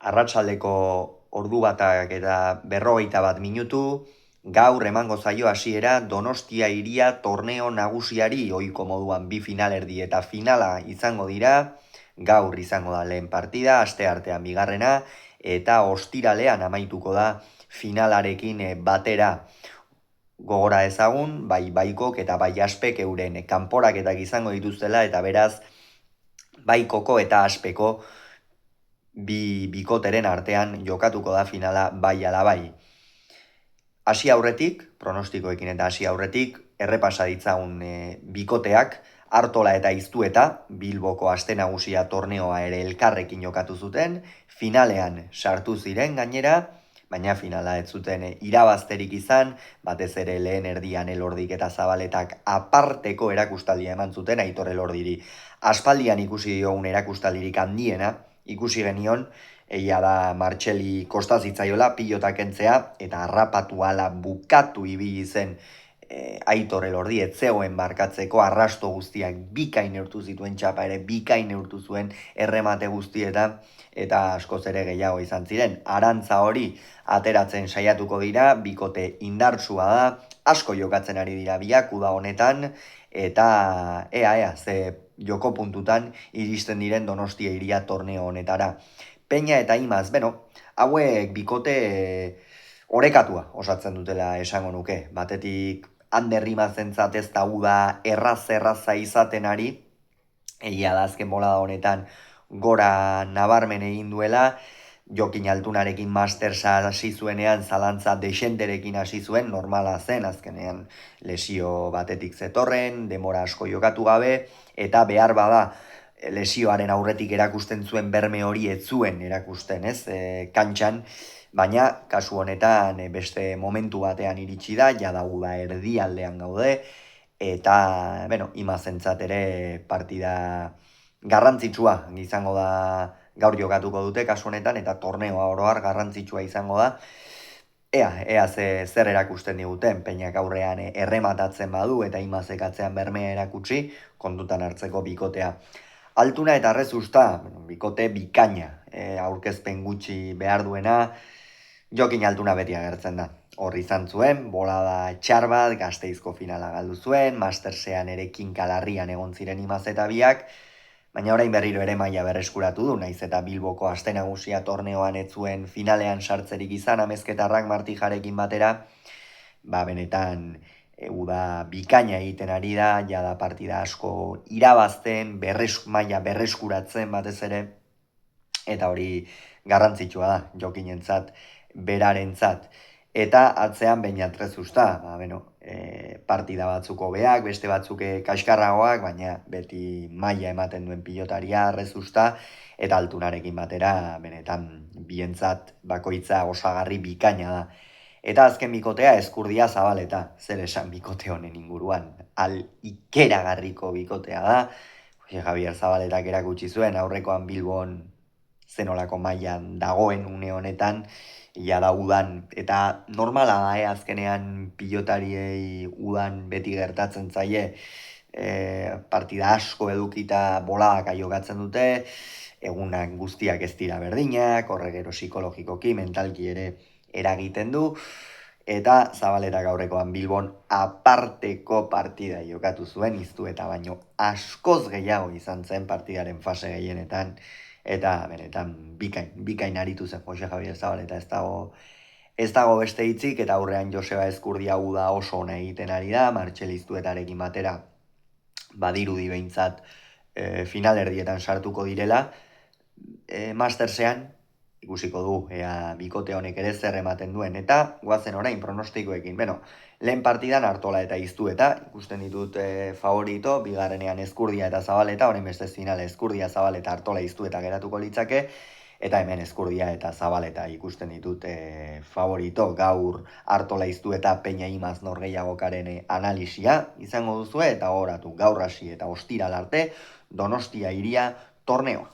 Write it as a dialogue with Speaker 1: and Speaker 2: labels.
Speaker 1: Arratsaldeko ordu batak eta 51 minutu, gaur emango zaio hasiera Donostia Hiria torneo nagusiari ohiko moduan bi finalerdi eta finala izango dira. Gaur izango da lehen partida, asteartean bigarrena eta ostiralean amaituko da finalarekin batera. Gogora ezagun, bai Baikok eta bai Aspek euren kanporaketak izango dituztela eta beraz Baikoko eta Aspeko bikoteren artean jokatuko da finala bai ala bai. Hasi aurretik, pronostikoekin eta hasi aurretik, errepasa ditzagun bikoteak, Artola eta Iztueta, Bilboko aste nagusia torneoa ere elkarrekin jokatu zuten, finalean sartu ziren gainera, baina finala ez zuten irabazterik izan, batez ere lehen erdian Elordik eta Zabaletak aparteko erakustaldia eman zuten Aitor Elordiri. Aspaldian ikusi diogun erakustaldirik handiena, ikusi genion, egia da Martxeli kosta zitzaiola pilota kentzea eta harrapatu ala bukatu ibili zen Aitor Elordi ez zegoen markatzeko arrasto guztiak bikain neurtu zituen txapa ere bikain neurtu zuen erremate guztieta eta askoz ere gehiago izan ziren. Arantza hori ateratzen saiatuko dira, bikote indartsua da, asko jokatzen ari dira biak uda honetan eta ea ze joko puntutan iristen diren Donostia Hiria torneo honetara. Peña eta Imaz, hauek bikote orekatua osatzen dutela esango nuke. Batetik Ander Imazentzat ez da uda erraza izaten ari, egia da azken bolada honetan gora nabarmen egin duela, Jokin Altunarekin Mastersa hasi zuenean zalantza desenterekin hasi zuen, normala zen azkenean lesio batetik zetorren, demora asko jokatu gabe, eta behar bada lesioaren aurretik erakusten zuen berme hori ez zuen erakusten, kantxan, baina kasu honetan beste momentu batean iritsi da, jadagu da erdialdean gaude, eta, Imazentzat ere partida garrantzitsua izango da gaur jokatuko dute kasu honetan, eta torneoa oroar garrantzitsua izango da, ea zer erakusten diguten, Peñak aurrean errematatzen badu eta Imazek atzean bermea erakutsi, kontutan hartzeko bikotea. Altuna eta Rezusta, bikote bikaina, aurkezpen gutxi behar duena, Jokin Altuna beti agertzen da. Hor izan zuen, bolada txar bat, Gasteizko finala galdu zuen, Mastersean ere kinkalarrian egon ziren Imaz eta biak, baina orain berriro ere maila berreskuratu du, naiz eta Bilboko aste nagusia torneoan ez zuen finalean sartzerik izan, Amezketarrak Martijarekin batera, benetan uda bikaina egiten ari da, jada partida asko irabazten, maila berreskuratzen batez ere, eta hori garrantzitsua da, Jokinentzat, berarentzat. Eta atzean Beñat Rezusta, partida batzuk hobeak, beste batzuk kaskarragoak, baina beti maila ematen duen pilotaria Rezusta, eta Altunarekin batera, benetan bientzat bakoitza osagarri bikaina da. Eta azken bikotea Ezkurdia Zabaleta, zer esan bikote honen inguruan, ikeragarriko bikotea da, Javier Zabaletak erakutsi zuen, aurrekoan Bilbon zenolako mailan dagoen une honetan, da udan, eta normala da, azkenean pilotariei udan beti gertatzen zaie, partida asko edukita boladak jokatzen dute, egunak guztiak ez dira berdinak, horrek gero psikologikoki, mentalki ere eragiten du, eta Zabaletak aurrekoan Bilbon aparteko partida jokatu zuen, iztu eta baino askoz gehiago izan zen partidaren fase gehienetan, eta benetan bikain aritu zen Jose Javier Zabaleta, ez dago beste hitzik, eta aurrean Joseba Ezkurdia uda oso ona egiten ari da, Martxel Iztuetarekin batera badirudi behintzat finalerdietan sartuko direla, Mastersean ikusiko du, bikote honek ere zer ematen duen, eta guazen orain pronostikoekin. Lehen partidan Artola eta Iztueta, ikusten ditut favorito, bigarrenean Ezkurdia eta Zabaleta, orain beste finala Ezkurdia, Zabaleta, Artola, Iztueta geratuko litzake, eta hemen Ezkurdia eta Zabaleta ikusten ditut favorito, gaur Artola, Iztueta, Peña Imaz norgehiagokaren analisia izango duzue, eta horatu gaur hasi eta ostiral arte Donostia Hiria torneoa.